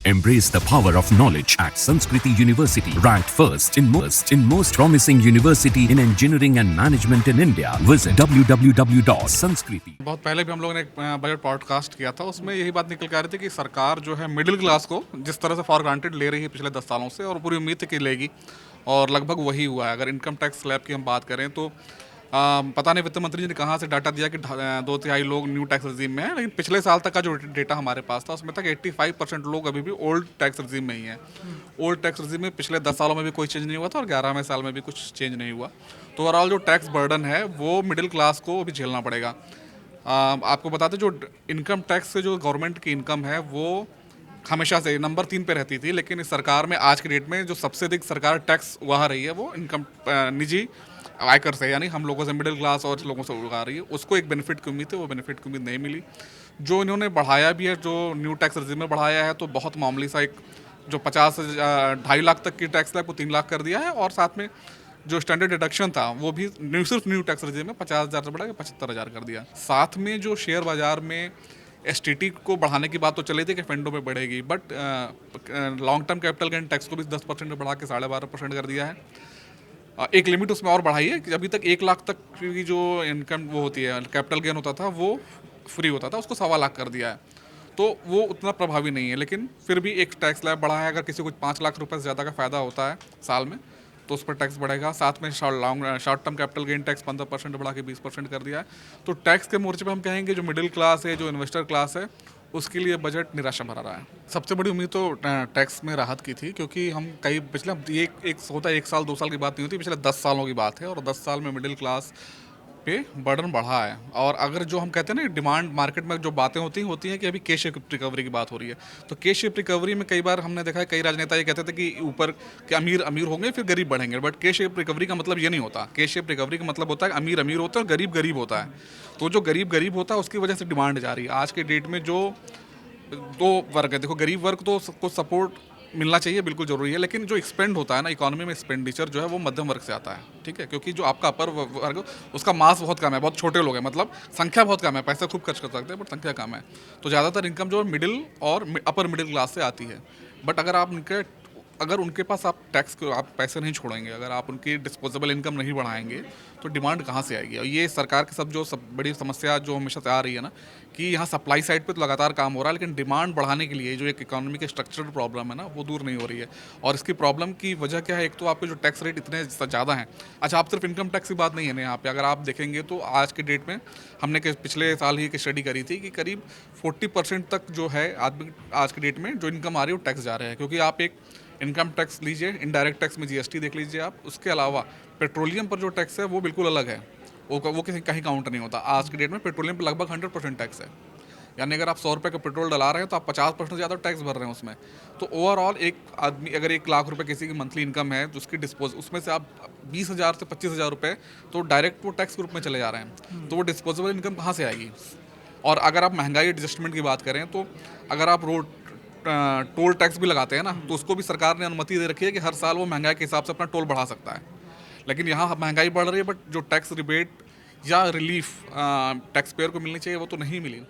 Embrace the power of knowledge at Sanskriti University, ranked first in most promising university in engineering and management in India. Visit www.sanskriti. बहुत पहले भी हम लोगों ने एक budget podcast किया था, उसमें यही बात निकल के आ रही थी कि सरकार जो है मिडिल क्लास को जिस तरह से फॉर ग्रांटेड ले रही है पिछले 10 सालों से, और पूरी उम्मीद थी कि लेगी, और लगभग वही हुआ है। अगर इनकम टैक्स स्लैब की हम बात करें तो पता नहीं वित्त मंत्री जी ने कहाँ से डाटा दिया कि 2/3 लोग न्यू टैक्स रजीम में हैं, लेकिन पिछले साल तक का जो डेटा हमारे पास था उसमें तक 85% लोग अभी भी ओल्ड टैक्स रजीम में ही हैं। ओल्ड टैक्स रजीम में पिछले 10 सालों में भी कोई चेंज नहीं हुआ था और 11वें साल में भी कुछ चेंज नहीं हुआ। तो ओवरऑल जो टैक्स बर्डन है वो मिडिल क्लास को भी झेलना पड़ेगा। आपको बताते जो इनकम टैक्स से जो गवर्नमेंट की इनकम है वो हमेशा से नंबर 3 पे रहती थी, लेकिन इस सरकार में आज की डेट में जो सबसे अधिक सरकार टैक्स उगा रही है वो इनकम निजी आयकर से, यानी हम लोगों से, मिडिल क्लास और लोगों से उगा रही है। उसको एक बेनिफिट की उम्मीद थी, वो बेनिफिट की उम्मीद नहीं मिली। जो इन्होंने बढ़ाया भी है, जो न्यू टैक्स रजीम में बढ़ाया है, तो बहुत मामूली सा एक जो 50 से 2.5 लाख तक की टैक्स स्लैब को 3 लाख कर दिया है, और साथ में जो स्टैंडर्ड डिडक्शन था वो भी सिर्फ न्यू टैक्स रजीम में 50,000 से बढ़ा के 75,000 कर दिया। साथ में जो शेयर बाजार में एसटीटी को बढ़ाने की बात तो चली थी कि फेंडो में बढ़ेगी, but long term capital gain tax को भी 10% बढ़ा के 12.5% कर दिया है। एक लिमिट उसमें और बढ़ाई है कि अभी तक 1 लाख तक की जो इनकम वो होती है, कैपिटल गेन होता था, वो फ्री होता था, उसको 1.25 लाख कर दिया है। तो वो उतना प्रभावी नहीं है, लेकिन फिर भी एक टैक्स स्लैब बढ़ा है। अगर किसी को 5 लाख रुपए से ज़्यादा का फ़ायदा होता है साल में तो उस पर टैक्स बढ़ेगा। साथ में short term capital gain tax 15% बढ़ा के 20% कर दिया है। तो टैक्स के मोर्चे पे हम कहेंगे जो मिडिल क्लास है, जो इन्वेस्टर क्लास है, उसके लिए बजट निराशा भरा रहा है। सबसे बड़ी उम्मीद तो टैक्स में राहत की थी, क्योंकि हम कई पिछले एक होता है 1 साल 2 साल की बात नहीं होती, पिछले 10 सालों की बात है, और 10 साल में मिडिल क्लास पे बर्डन बढ़ा है। और अगर जो हम कहते हैं ना डिमांड मार्केट में जो बातें होती हैं कि अभी के शेप रिकवरी की बात हो रही है, तो के शेप रिकवरी में कई बार हमने देखा है कई राजनेता ये कहते थे कि ऊपर के अमीर अमीर होंगे फिर गरीब बढ़ेंगे, बट के शेप रिकवरी का मतलब ये नहीं होता। के शेप रिकवरी का मतलब होता है अमीर अमीर होता है और गरीब गरीब होता है। तो जो गरीब गरीब होता है उसकी वजह से डिमांड जा रही है। आज के डेट में जो 2 वर्ग है, देखो गरीब वर्ग तो को सपोर्ट मिलना चाहिए, बिल्कुल ज़रूरी है, लेकिन जो एक्सपेंड होता है ना इकोनॉमी में, एक्सपेंडिचर जो है वो मध्यम वर्ग से आता है, ठीक है, क्योंकि जो आपका अपर वर्ग उसका मास बहुत कम है, बहुत छोटे लोग हैं, मतलब संख्या बहुत कम है, पैसा खूब खर्च कर सकते हैं बट संख्या कम है। तो ज़्यादातर इनकम जो मिडिल और अपर मिडिल क्लास से आती है। बट अगर उनके पास आप टैक्स को आप पैसे नहीं छोड़ेंगे, अगर आप उनकी डिस्पोजेबल इनकम नहीं बढ़ाएंगे तो डिमांड कहाँ से आएगी। और ये सरकार की सब बड़ी समस्या जो हमेशा से आ रही है ना, कि यहाँ सप्लाई साइड पे तो लगातार काम हो रहा है, लेकिन डिमांड बढ़ाने के लिए जो एक इकोनॉमी के स्ट्रक्चरल प्रॉब्लम है ना, वो दूर नहीं हो रही है। और इसकी प्रॉब्लम की वजह क्या है, एक तो आपके जो टैक्स रेट इतने ज़्यादा हैं। अच्छा, आप सिर्फ इनकम टैक्स की बात नहीं है ना यहाँ पे, अगर आप देखेंगे तो आज के डेट में हमने पिछले साल ही एक स्टडी करी थी कि करीब 40% तक जो है आदमी आज के डेट में जो इनकम आ रही है वो टैक्स जा रहे हैं। क्योंकि आप एक इनकम टैक्स लीजिए, इनडायरेक्ट टैक्स में जीएसटी देख लीजिए आप, उसके अलावा पेट्रोलियम पर जो टैक्स है वो बिल्कुल अलग है, वो किसी कहीं काउंट नहीं होता। आज की डेट में पेट्रोलियम पर लगभग 100% टैक्स है, यानी अगर आप 100 रुपये का पेट्रोल डला रहे हैं तो आप 50% ज़्यादा टैक्स भर रहे हैं उसमें। तो ओवरऑल एक आदमी अगर 1 लाख रुपए किसी की मंथली इनकम है, उसकी उसमें से आप 20,000 से 25,000 रुपये तो डायरेक्ट वो टैक्स के रूप में चले जा रहे हैं। तो वो डिस्पोजेबल इनकम कहाँ से आएगी। और अगर आप महंगाई एडजस्टमेंट की बात करें तो अगर आप टोल टैक्स भी लगाते हैं ना, तो उसको भी सरकार ने अनुमति दे रखी है कि हर साल वो महंगाई के हिसाब से अपना टोल बढ़ा सकता है। लेकिन यहाँ महंगाई बढ़ रही है, बट जो टैक्स रिबेट या रिलीफ टैक्स पेयर को मिलनी चाहिए वो तो नहीं मिली।